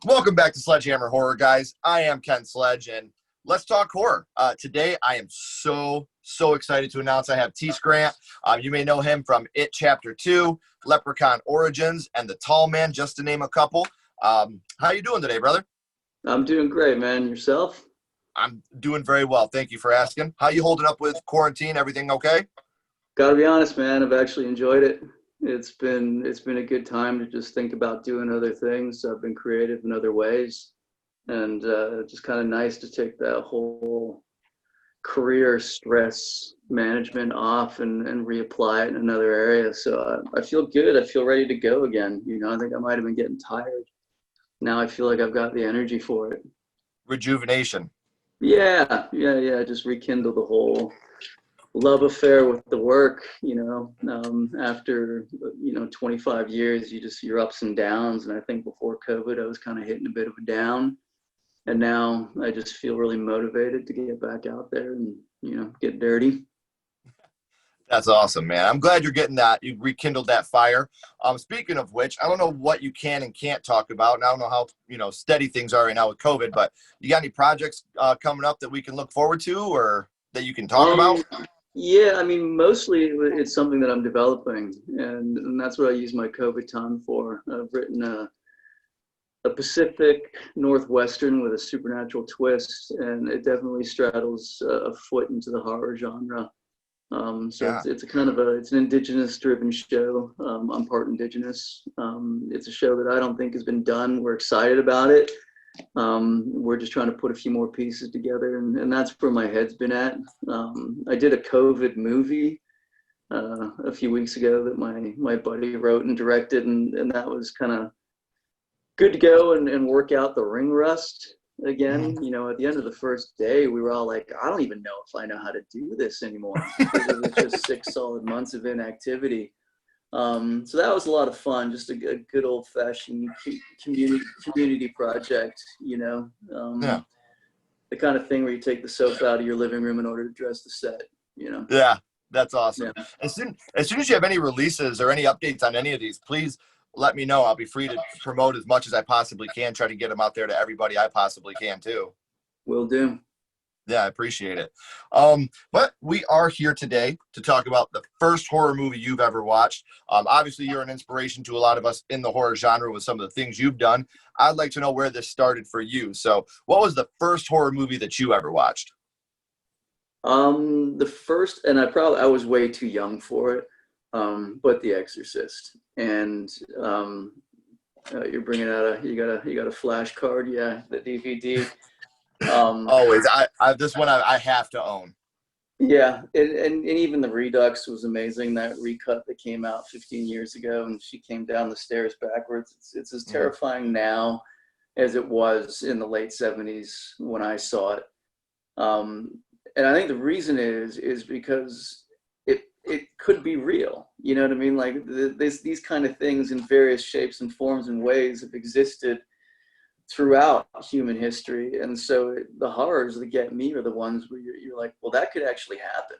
Welcome back to SledgeHammer Horror, guys. I am Ken Sledge, and let's talk horror. Today, I am so excited to announce I have Tease Grant. You may know him from It Chapter 2, Leprechaun Origins, and The Tall Man, just to name a couple. How you doing today, brother? I'm doing great, man. Yourself? I'm doing very well. Thank you for asking. How you holding up with quarantine? Everything okay? Gotta be honest, man. I've actually enjoyed it. It's been a good time to just think about doing other things. I've been creative in other ways, and just kind of nice to take that whole career stress management off and reapply it in another area. So I feel good. I feel ready to go again. I think I might have been getting tired. Now I feel like I've got the energy for it. Rejuvenation. Yeah. Just rekindle the whole love affair with the work. After 25 years, your ups and downs. And I think before COVID, I was kind of hitting a bit of a down, and now I just feel really motivated to get back out there and get dirty. That's awesome, man. I'm glad you're getting that. You rekindled that fire. Speaking of which, I don't know what you can and can't talk about, and I don't know how steady things are right now with COVID. But you got any projects coming up that we can look forward to, or that you can talk about? Yeah, I mean, mostly it's something that I'm developing, and that's what I use my COVID time for. I've written a Pacific Northwestern with a supernatural twist, and it definitely straddles a foot into the horror genre. It's a kind of it's an indigenous driven show. I'm part indigenous. It's a show that I don't think has been done. We're excited about it. We're just trying to put a few more pieces together, and that's where my head's been at. I did a COVID movie a few weeks ago that my buddy wrote and directed, and that was kind of good to go and work out the ring rust again. At the end of the first day, we were all like, I don't even know if I know how to do this anymore, because it was just 6 solid months of inactivity. So that was a lot of fun, just a good old-fashioned community project. The kind of thing where you take the sofa out of your living room in order to dress the set. Yeah, that's awesome. Yeah. As soon as you have any releases or any updates on any of these, please let me know. I'll be free to promote as much as I possibly can, try to get them out there to everybody I possibly can too. Will do. Yeah, I appreciate it. But we are here today to talk about the first horror movie you've ever watched. Obviously, you're an inspiration to a lot of us in the horror genre with some of the things you've done. I'd like to know where this started for you. So what was the first horror movie that you ever watched? The first, and I was way too young for it, but The Exorcist. And you're bringing out you got a flash card, yeah, the DVD. Always. I this one I have to own. Yeah, and even the Redux was amazing. That recut that came out 15 years ago, and she came down the stairs backwards. It's as terrifying now as it was in the late 70s when I saw it. And I think the reason is because it could be real. You know what I mean? Like these kind of things in various shapes and forms and ways have existed throughout human history. And so the horrors that get me are the ones where you're like, well, that could actually happen,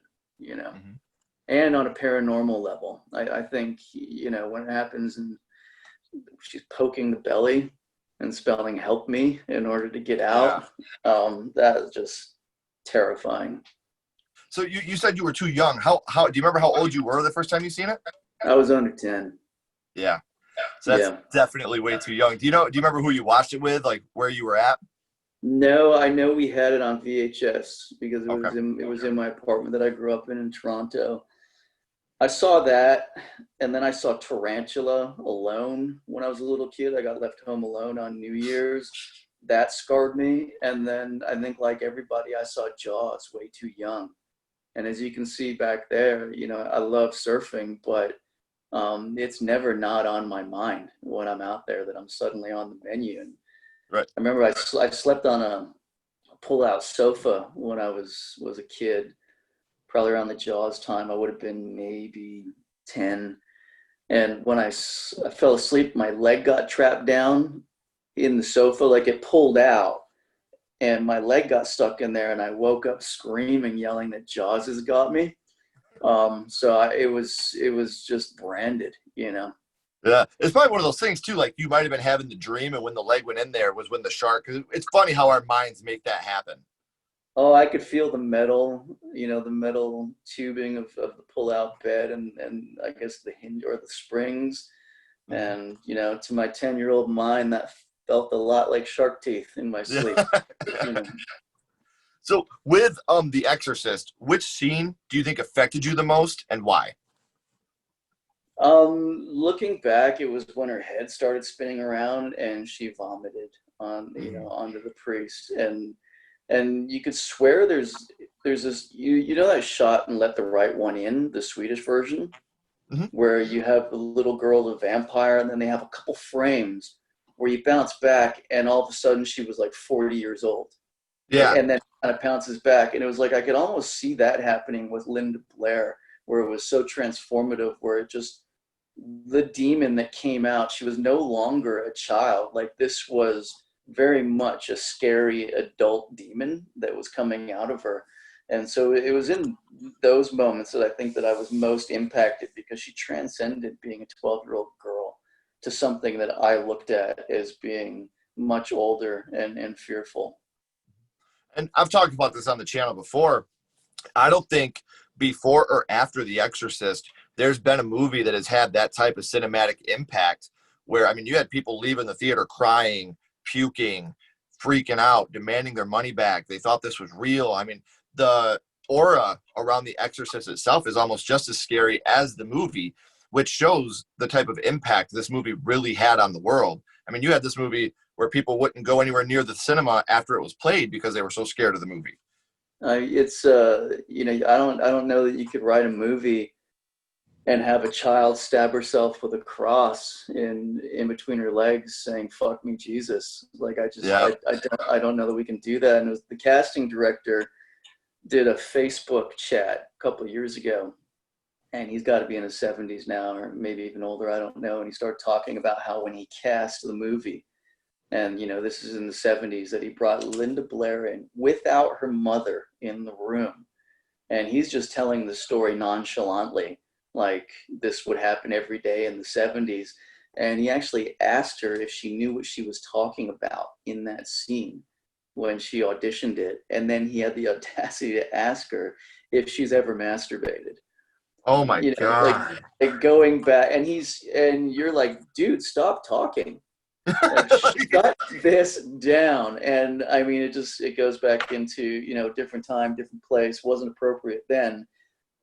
And on a paranormal level, I think, when it happens and she's poking the belly and spelling help me in order to get out, that is just terrifying. So you said you were too young. How do you remember how old you were the first time you seen it? I was under 10. Yeah. So that's definitely way too young. Do you remember who you watched it with, like where you were at? No, I know we had it on VHS because it was in my apartment that I grew up in Toronto. I saw that, and then I saw Tarantula alone when I was a little kid. I got left home alone on New Year's. That scarred me. And then I think, like everybody, I saw Jaws way too young. And as you can see back there, I love surfing, but it's never not on my mind when I'm out there that I'm suddenly on the menu. And right. I remember I slept on a pull-out sofa when I was a kid, probably around the Jaws time. I would have been maybe 10. And when I fell asleep, my leg got trapped down in the sofa, like it pulled out, and my leg got stuck in there, and I woke up screaming, yelling that Jaws has got me. It was just branded, you know. Yeah, it's probably one of those things too. Like you might have been having the dream, and when the leg went in there was when the shark. Cause it's funny how our minds make that happen. Oh, I could feel the metal, the metal tubing of the pull-out bed, and I guess the hinge or the springs. And, to my 10-year-old mind, that felt a lot like shark teeth in my sleep. Yeah. You know. So with The Exorcist, which scene do you think affected you the most, and why? Looking back, it was when her head started spinning around and she vomited onto the priest, and you could swear there's this that shot in Let the Right One In, the Swedish version, where you have the little girl, the vampire, and then they have a couple frames where you bounce back, and all of a sudden she was like 40 years old. Yeah. And then kind of bounces back, and it was like I could almost see that happening with Linda Blair, where it was so transformative, where it just the demon that came out, she was no longer a child. Like this was very much a scary adult demon that was coming out of her. And so it was in those moments that I think that I was most impacted, because she transcended being a 12-year-old girl to something that I looked at as being much older and fearful. And I've talked about this on the channel before. I don't think before or after The Exorcist, there's been a movie that has had that type of cinematic impact where, I mean, you had people leaving the theater crying, puking, freaking out, demanding their money back. They thought this was real. I mean, the aura around The Exorcist itself is almost just as scary as the movie, which shows the type of impact this movie really had on the world. I mean, you had this movie where people wouldn't go anywhere near the cinema after it was played because they were so scared of the movie. I don't know that you could write a movie and have a child stab herself with a cross in between her legs saying "fuck me, Jesus." Like I don't know that we can do that. And the casting director did a Facebook chat a couple of years ago, and he's got to be in his 70s now, or maybe even older, I don't know. And he started talking about how when he cast the movie, and this is in the 70s, that he brought Linda Blair in without her mother in the room, and he's just telling the story nonchalantly, like this would happen every day in the 70s. And he actually asked her if she knew what she was talking about in that scene when she auditioned it, and then he had the audacity to ask her if she's ever masturbated. Oh my God. Like going back, and you're like, dude, stop talking. Like, shut this down. And I mean, it goes back into, different time, different place, wasn't appropriate then.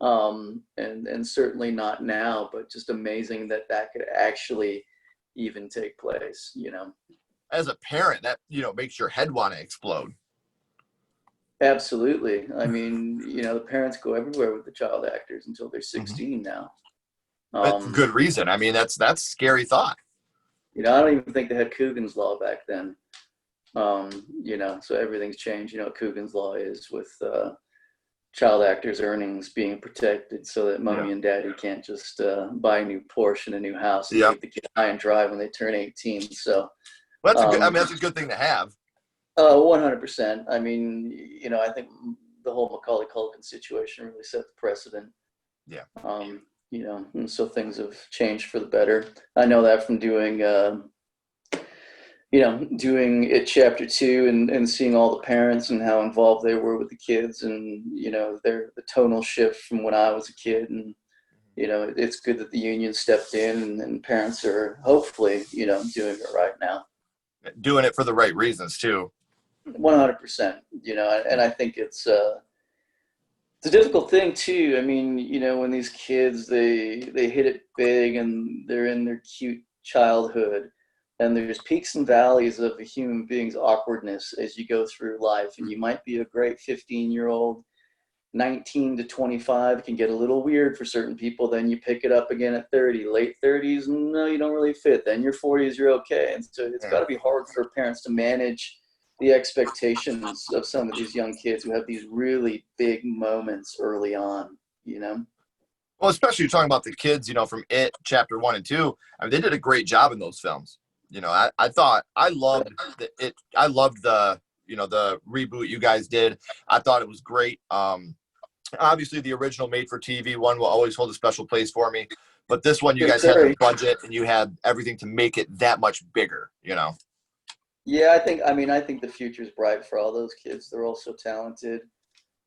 And certainly not now, but just amazing that could actually even take place, As a parent, that, makes your head want to explode. Absolutely. I mean, the parents go everywhere with the child actors until they're 16 now. That's good reason. I mean, that's a scary thought. I don't even think they had Coogan's Law back then. So everything's changed. Coogan's Law is with child actors' earnings being protected so that mommy and daddy can't just buy a new Porsche and a new house and leave the kid high and dry when they turn 18. So well, that's a good thing to have. 100%. I mean, I think the whole Macaulay Culkin situation really set the precedent. Yeah. And so things have changed for the better. I know that from doing It Chapter 2 and seeing all the parents and how involved they were with the kids, and, the tonal shift from when I was a kid. And, it's good that the union stepped in, and parents are hopefully, doing it right now. Doing it for the right reasons too. 100%, and I think it's a difficult thing too. I mean, when these kids, they hit it big and they're in their cute childhood, and there's peaks and valleys of a human being's awkwardness as you go through life. And you might be a great 15-year-old, 19 to 25 can get a little weird for certain people. Then you pick it up again at 30, late 30s, no, you don't really fit. Then your 40s, you're okay. And so it's got to be hard for parents to manage the expectations of some of these young kids who have these really big moments early on, you know? Well, especially you're talking about the kids, from It Chapter 1 and 2. I mean, they did a great job in those films. I thought I loved I loved the reboot you guys did. I thought it was great. Obviously the original made for TV one will always hold a special place for me. But this one, you guys had the budget and you had everything to make it that much bigger, Yeah, I think the future's bright for all those kids. They're all so talented.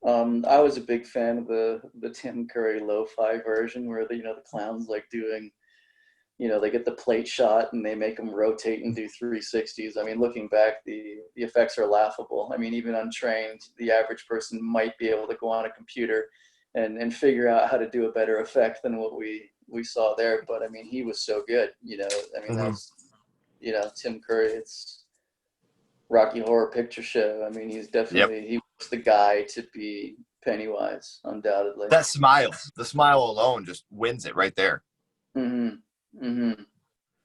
I was a big fan of the Tim Curry lo-fi version where the clowns like doing, they get the plate shot and they make them rotate and do 360s. I mean, looking back, the effects are laughable. I mean, even untrained, the average person might be able to go on a computer and figure out how to do a better effect than what we saw there. But I mean, he was so good, I mean, that's, Tim Curry, it's Rocky Horror Picture Show. I mean, he's definitely, he was the guy to be Pennywise, undoubtedly. That smile, the smile alone just wins it right there. Mm-hmm. Mm-hmm.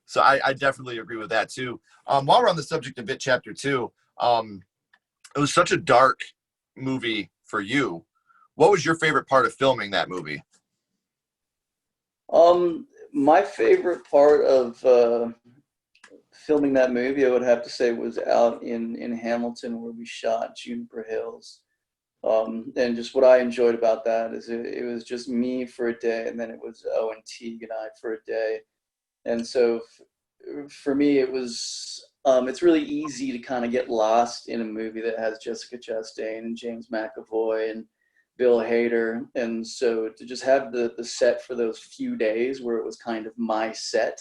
So I definitely agree with that too. While we're on the subject of It Chapter 2, it was such a dark movie for you. What was your favorite part of filming that movie? My favorite part of filming that movie, I would have to say, was out in Hamilton where we shot Juniper Hills. And just what I enjoyed about that is it was just me for a day, and then it was Owen Teague and I for a day. And so for me, it was, it's really easy to kind of get lost in a movie that has Jessica Chastain and James McAvoy and Bill Hader. And so to just have the set for those few days where it was kind of my set,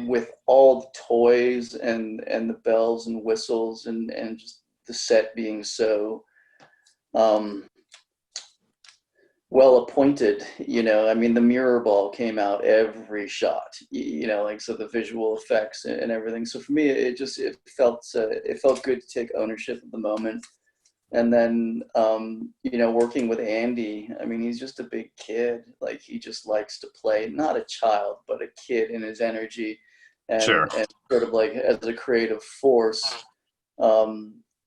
with all the toys and the bells and whistles and just the set being so well appointed, I mean, the mirror ball came out every shot, like, so the visual effects and everything. So for me, it felt good to take ownership of the moment. And then, working with Andy, I mean, he's just a big kid. Like, he just likes to play, not a child, but a kid in his energy and sort of like as a creative force.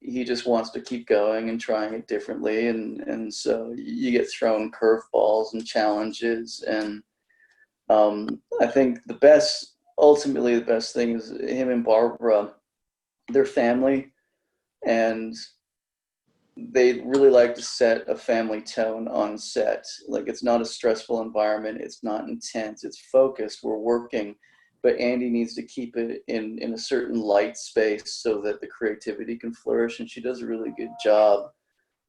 He just wants to keep going and trying it differently. And so you get thrown curveballs and challenges. And I think ultimately the best thing is him and Barbara, their family, and they really like to set a family tone on set. Like, it's not a stressful environment. It's not intense. It's focused. We're working. But Andy needs to keep it in a certain light space so that the creativity can flourish. And she does a really good job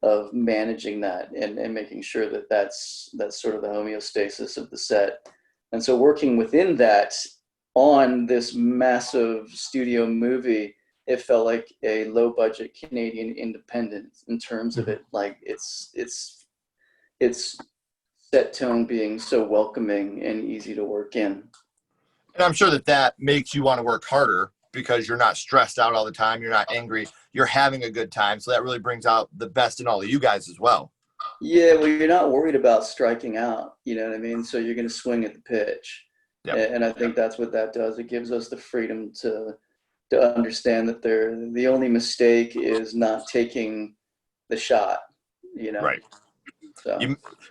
of managing that and making sure that that's sort of the homeostasis of the set. And so working within that on this massive studio movie, it felt like a low budget Canadian independent in terms of it. Like, it's set tone being so welcoming and easy to work in. And I'm sure that makes you want to work harder because you're not stressed out all the time. You're not angry. You're having a good time. So that really brings out the best in all of you guys as well. Yeah, well, you're not worried about striking out. You know what I mean? So you're going to swing at the pitch. Yep. And I think that's what that does. It gives us the freedom to understand that the only mistake is not taking the shot, Right. So.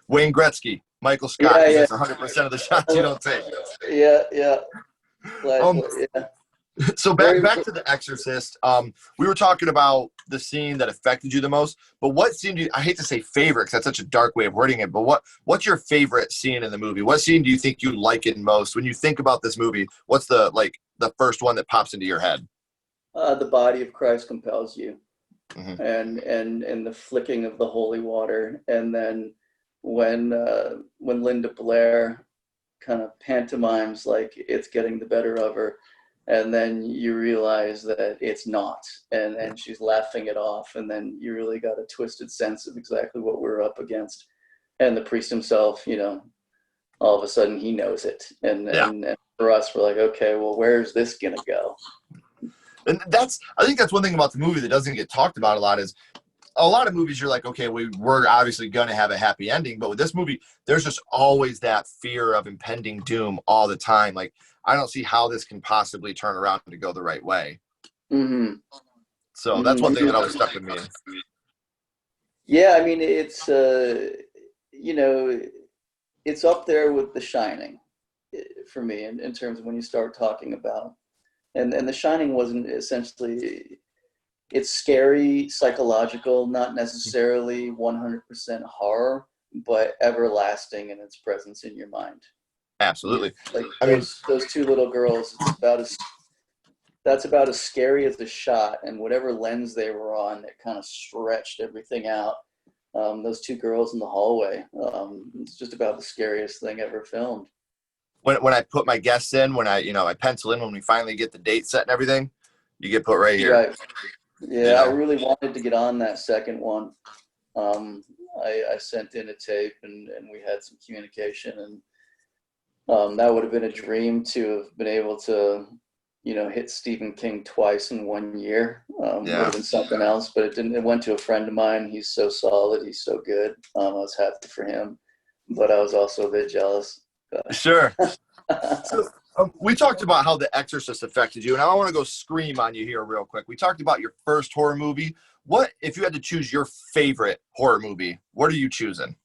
Wayne Gretzky, Michael Scott, he gets 100% of the shots you don't take. Yeah. So back to The Exorcist. We were talking about the scene that affected you the most, but what scene I hate to say favorite because that's such a dark way of wording it, but what's your favorite scene in the movie? What scene do you think you like it most? When you think about this movie, what's the first one that pops into your head? The body of Christ compels you. Mm-hmm. and the flicking of the holy water. And then when Linda Blair kind of pantomimes like it's getting the better of her, and then you realize that it's not, and she's laughing it off, and then you really got a twisted sense of exactly what we're up against. And the priest himself, all of a sudden he knows it. And for us, we're like, okay, well, where's this gonna go? And I think that's one thing about the movie that doesn't get talked about a lot is a lot of movies you're like, okay, we're obviously going to have a happy ending. But with this movie, there's just always that fear of impending doom all the time. Like, I don't see how this can possibly turn around to go the right way. Mm-hmm. So that's one thing that always stuck with me. Yeah, I mean, it's you know, it's up there with The Shining for me in terms of when you start talking about, and The Shining wasn't essentially, it's scary, psychological, not necessarily 100% horror, but everlasting in its presence in your mind. Absolutely. Like I mean, those two little girls, that's about as scary as the shot, and whatever lens they were on, it kind of stretched everything out. Those two girls in the hallway, it's just about the scariest thing ever filmed. when I put my guests in, when I pencil in when we finally get the date set and everything, you get put right here. Right. Yeah, You I know? really wanted to get on that second one. Um, I sent in a tape, and we had some communication, and that would have been a dream to have been able to, hit Stephen King twice in 1 year. Would Yeah. have been something else, but it didn't. It went to a friend of mine. He's so solid. He's so good. I was happy for him, but I was also a bit jealous. Sure. So we talked about how The Exorcist affected you, and I want to go scream on you here real quick. We talked about your first horror movie. What if you had to choose your favorite horror movie? What are you choosing?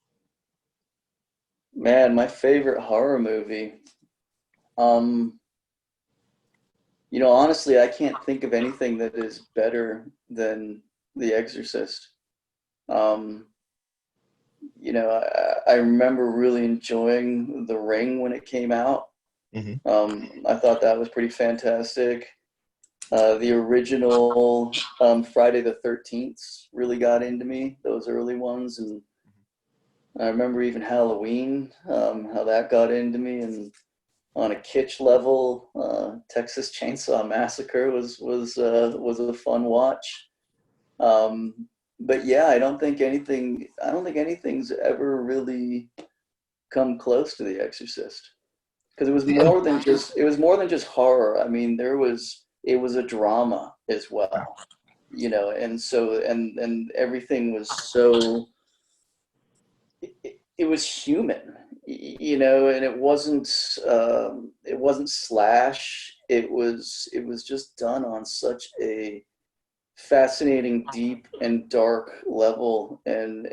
Man, my favorite horror movie. Honestly, I can't think of anything that is better than The Exorcist. Um, I remember really enjoying The Ring when it came out. Mm-hmm. I thought that was pretty fantastic. The original Friday the 13th really got into me, those early ones. And I remember even Halloween, how that got into me. And on a kitsch level, Texas Chainsaw Massacre was a fun watch. But yeah, I don't think anything's ever really come close to The Exorcist, because it was more than just horror. I mean, it was a drama as well, and so and everything was so, it was human, and it wasn't slash. It was just done on such a fascinating, deep, and dark level, and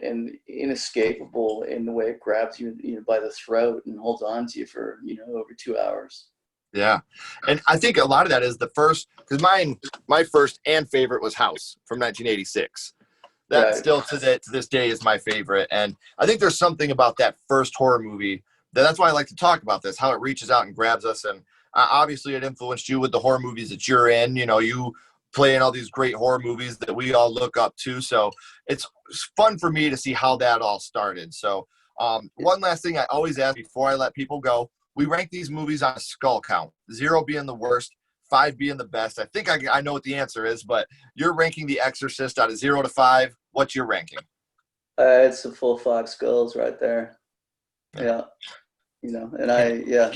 inescapable in the way it grabs you, by the throat and holds on to you for over 2 hours. Yeah. And I think a lot of that is the first, because my first and favorite was House from 1986. That Right. still to this day is my favorite. And I think there's something about that first horror movie that's why I like to talk about this, how it reaches out and grabs us. And obviously it influenced you with the horror movies that you're in. You play in all these great horror movies that we all look up to. So it's fun for me to see how that all started. So one last thing I always ask before I let people go, we rank these movies on a skull count, 0 being the worst, 5 being the best. I think I know what the answer is, but you're ranking The Exorcist out of 0 to 5. What's your ranking? It's a full 5 skulls right there. Yeah. Yeah,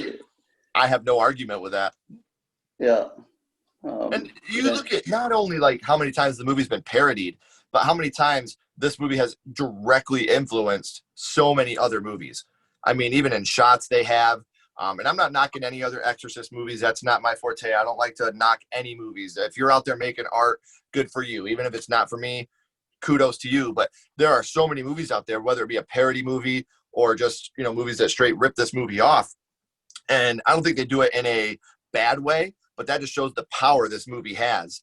I have no argument with that. yeah. And you look at not only like how many times the movie's been parodied, but how many times this movie has directly influenced so many other movies. I mean, even in shots they have. And I'm not knocking any other Exorcist movies. That's not my forte. I don't like to knock any movies. If you're out there making art, good for you. Even if it's not for me, kudos to you. But there are so many movies out there, whether it be a parody movie or just movies that straight rip this movie off. And I don't think they do it in a bad way, but that just shows the power this movie has.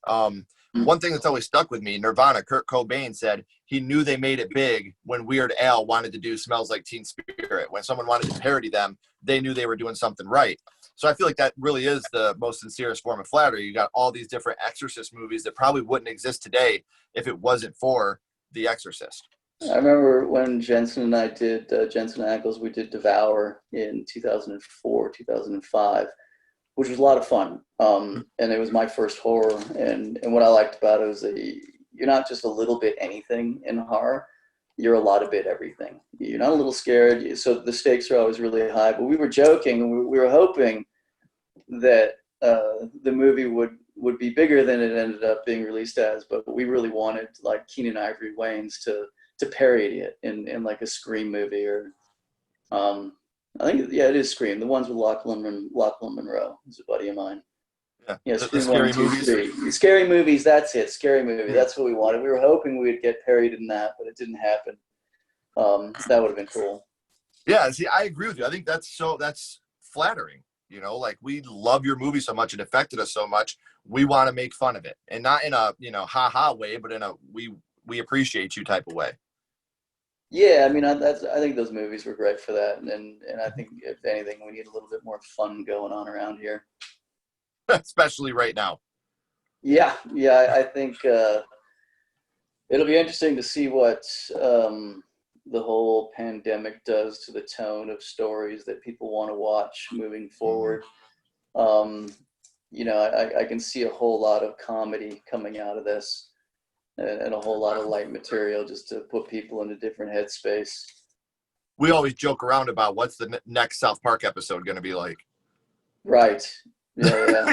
One thing that's always stuck with me, Nirvana, Kurt Cobain said he knew they made it big when Weird Al wanted to do Smells Like Teen Spirit. When someone wanted to parody them, they knew they were doing something right. So I feel like that really is the most sincerest form of flattery. You got all these different Exorcist movies that probably wouldn't exist today if it wasn't for The Exorcist. I remember when Jensen and I did, Jensen Ackles, we did Devour in 2004, 2005, which was a lot of fun. And it was my first horror. And what I liked about it was that you're not just a little bit anything in horror, you're a lot of bit everything. You're not a little scared. So the stakes are always really high. But we were joking, and we were hoping that the movie would be bigger than it ended up being released as. But we really wanted, like, Keenan Ivory Wayans to parody it in like a Scream movie, or I think, yeah, it is Scream. The ones with Lachlan Monroe is a buddy of mine. Yeah, You know, the Scream one, scary two, movies. three. Scary movies. That's it. Scary movie. That's what we wanted. We were hoping we would get parodied in that, but it didn't happen. That would have been cool. Yeah, see, I agree with you. I think that's flattering. You know, like we love your movie so much, it affected us so much. We want to make fun of it, and not in a ha ha way, but in a we appreciate you type of way. Yeah, I mean, I think those movies were great for that, and I think if anything, we need a little bit more fun going on around here. Especially right now. Yeah, yeah, I think it'll be interesting to see what the whole pandemic does to the tone of stories that people want to watch moving forward. Um, you know, I can see a whole lot of comedy coming out of this, and a whole lot of light material just to put people in a different headspace. We always joke around about what's the next South Park episode going to be like. Right. Yeah, yeah.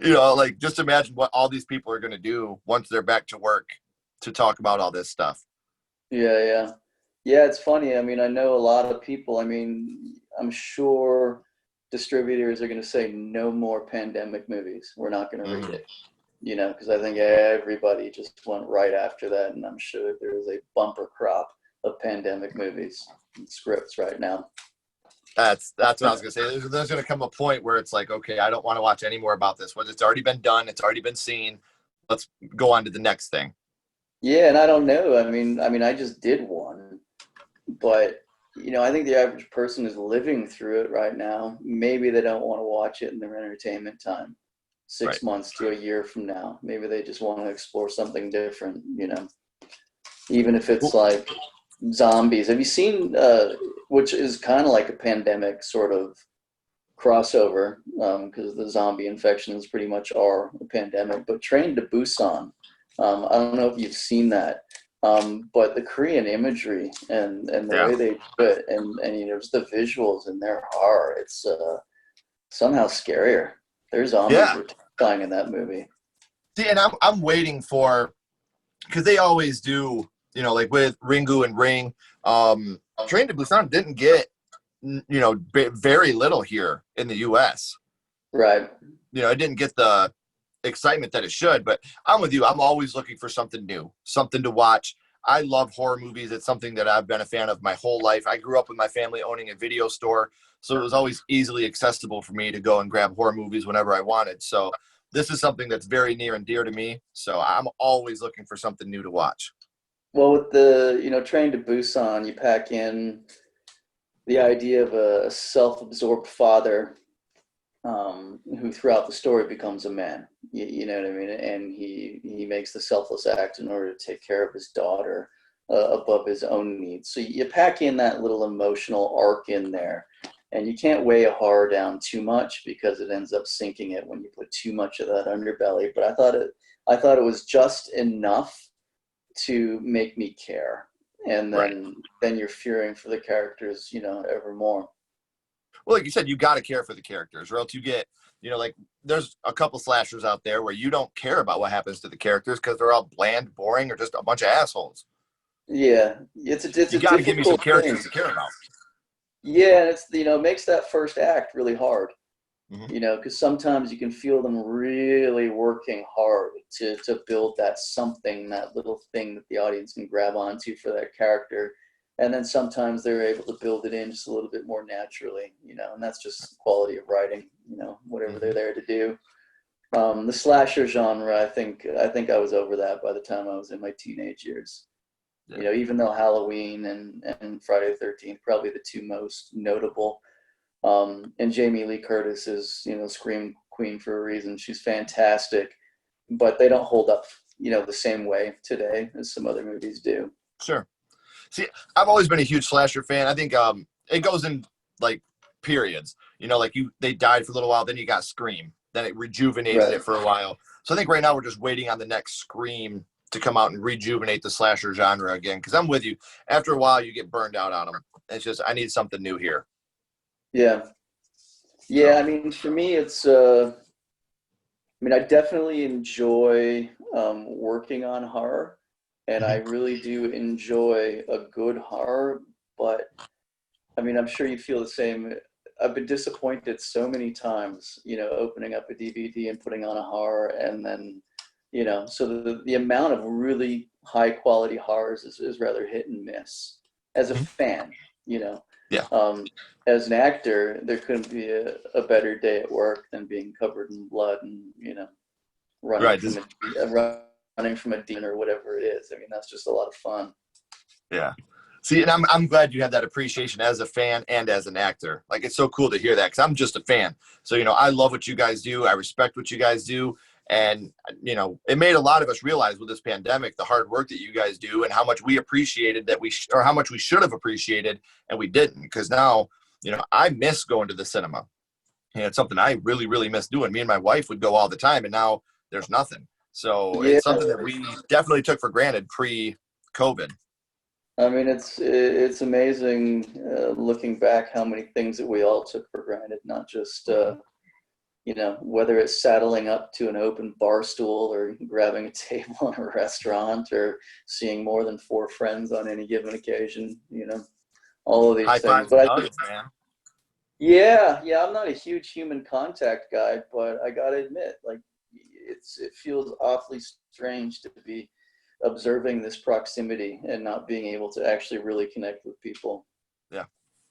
You know, like just imagine what all these people are going to do once they're back to work to talk about all this stuff. Yeah, yeah. Yeah, it's funny. I mean, I know a lot of people. I mean, I'm sure distributors are going to say no more pandemic movies. We're not going to read it, you know, because I think everybody just went right after that. And I'm sure there is a bumper crop of pandemic movies and scripts right now. That's what I was gonna say. There's gonna come a point where it's like, okay, I don't want to watch any more about this. It's already been done. It's already been seen. Let's go on to the next thing. Yeah, and I don't know. I mean, I just did one, but you know, I think the average person is living through it right now. Maybe they don't want to watch it in their entertainment time. Right. 6 months to a year from now, maybe they just want to explore something different. You know, even if it's like zombies. Have you seen? Which is kind of like a pandemic sort of crossover, because the zombie infections pretty much are a pandemic. But Train to Busan, I don't know if you've seen that, but the Korean imagery and the Yeah. way they do it, and you know, just the visuals in there are, it's somehow scarier. Their zombies Yeah. were terrifying in that movie. See, and I'm waiting for, because they always do, you know, like with Ringu and Ring. Train to Busan didn't get, very little here in the U.S. Right. You know, it didn't get the excitement that it should. But I'm with you. I'm always looking for something new, something to watch. I love horror movies. It's something that I've been a fan of my whole life. I grew up with my family owning a video store, so it was always easily accessible for me to go and grab horror movies whenever I wanted. So this is something that's very near and dear to me. So I'm always looking for something new to watch. Well, with the, you know, Train to Busan, you pack in the idea of a self-absorbed father, who throughout the story becomes a man. You know what I mean? And he makes the selfless act in order to take care of his daughter, above his own needs. So you pack in that little emotional arc in there, and you can't weigh a horror down too much because it ends up sinking it when you put too much of that underbelly. But I thought it was just enough to make me care, and Right. then you're fearing for the characters, you know, ever more. Well, like you said, you got to care for the characters, or else you get, like there's a couple slashers out there where you don't care about what happens to the characters because they're all bland, boring, or just a bunch of assholes. Yeah, it's You a got to give me some difficult thing. characters to care about. Yeah, and it's, you know, it makes that first act really hard. Mm-hmm. You know, because sometimes you can feel them really working hard to build that something, that little thing that the audience can grab onto for that character, and then sometimes they're able to build it in just a little bit more naturally. You know, and that's just quality of writing. You know, whatever Mm-hmm. they're there to do. The slasher genre, I think I was over that by the time I was in my teenage years. Yeah. You know, even though Halloween and Friday the 13th probably the two most notable. And Jamie Lee Curtis is, you know, Scream Queen for a reason. She's fantastic, but they don't hold up, you know, the same way today as some other movies do. Sure. See, I've always been a huge slasher fan. I think it goes in like periods. Like they died for a little while, then you got Scream, then it rejuvenated Right. it for a while. So I think right now we're just waiting on the next Scream to come out and rejuvenate the slasher genre again. Because I'm with you. After a while, you get burned out on them. It's just I need something new here. Yeah. Yeah. So I mean, for me, it's, I mean, I definitely enjoy working on horror, and I mhm. really do enjoy a good horror. But I mean, I'm sure you feel the same. I've been disappointed so many times, opening up a DVD and putting on a horror, and then, so the amount of really high quality horrors is rather hit and miss as a Mhm. fan, you know. Yeah. As an actor, there couldn't be a better day at work than being covered in blood and, running Right. from running from a demon or whatever it is. I mean, that's just a lot of fun. Yeah. See, and I'm glad you have that appreciation as a fan and as an actor. Like, it's so cool to hear that, because I'm just a fan. So, I love what you guys do. I respect what you guys do. And, it made a lot of us realize with this pandemic, the hard work that you guys do and how much we appreciated or how much we should have appreciated and we didn't. Because now, I miss going to the cinema. It's something I really, really miss doing. Me and my wife would go all the time, and now there's nothing. So Yeah, it's something that we definitely took for granted pre-COVID. I mean, it's amazing looking back how many things that we all took for granted, not just whether it's saddling up to an open bar stool or grabbing a table in a restaurant or seeing more than 4 friends on any given occasion, all of these High things. fives and But hugs, man. yeah, I'm not a huge human contact guy, but I gotta admit, like, it feels awfully strange to be observing this proximity and not being able to actually really connect with people. Yeah,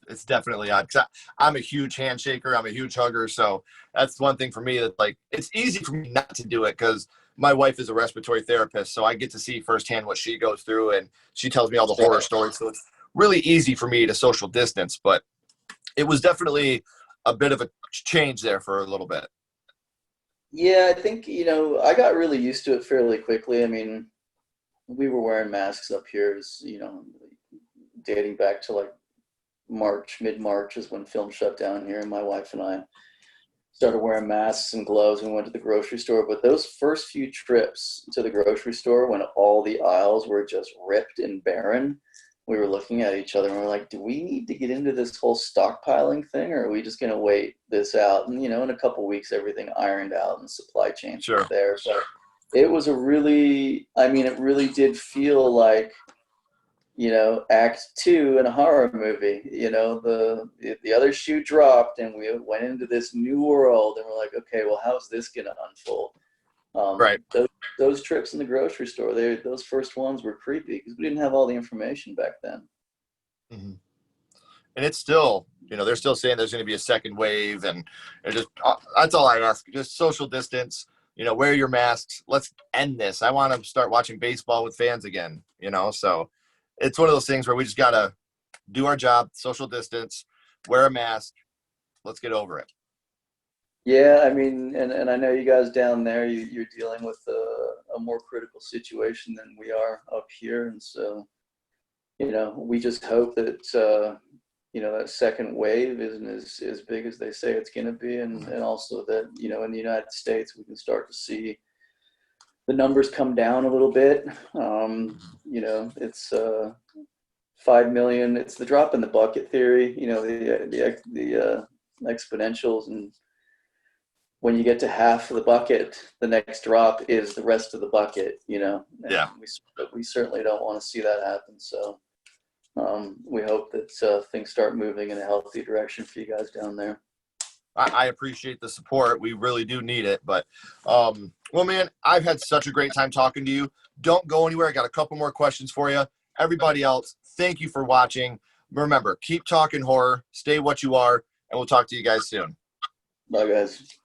it's definitely odd. 'Cause I'm a huge handshaker. I'm a huge hugger. So that's one thing for me that, like, it's easy for me not to do it because my wife is a respiratory therapist. So I get to see firsthand what she goes through, and she tells me all the horror stories. So it's really easy for me to social distance, but it was definitely a bit of a change there for a little bit. Yeah, I think, I got really used to it fairly quickly. I mean, we were wearing masks up here, dating back to like mid-March is when film shut down here, and my wife and I started wearing masks and gloves and went to the grocery store. But those first few trips to the grocery store, when all the aisles were just ripped and barren, we were looking at each other and we're like, do we need to get into this whole stockpiling thing, or are we just going to wait this out? And, in a couple of weeks, everything ironed out and supply chains were Sure. there. But it was it really did feel like, act 2 in a horror movie. The other shoe dropped and we went into this new world, and we're like, okay, well, how's this going to unfold? Right. Those trips in the grocery store, those first ones were creepy because we didn't have all the information back then. Mm-hmm. And it's still, they're still saying there's going to be a second wave, and that's all I ask. Just social distance, wear your masks. Let's end this. I want to start watching baseball with fans again, so it's one of those things where we just got to do our job, social distance, wear a mask. Let's get over it. Yeah, I mean, and I know you guys down there, you're dealing with a more critical situation than we are up here. And so, we just hope that, that second wave isn't as big as they say it's going to be. And also that, in the United States, we can start to see the numbers come down a little bit. It's 5 million. It's the drop in the bucket theory, the exponentials. And when you get to half of the bucket, the next drop is the rest of the bucket, And Yeah. we certainly don't want to see that happen. So we hope that things start moving in a healthy direction for you guys down there. I appreciate the support. We really do need it. But, well, man, I've had such a great time talking to you. Don't go anywhere. I got a couple more questions for you. Everybody else, thank you for watching. Remember, keep talking horror, stay what you are, and we'll talk to you guys soon. Bye, guys.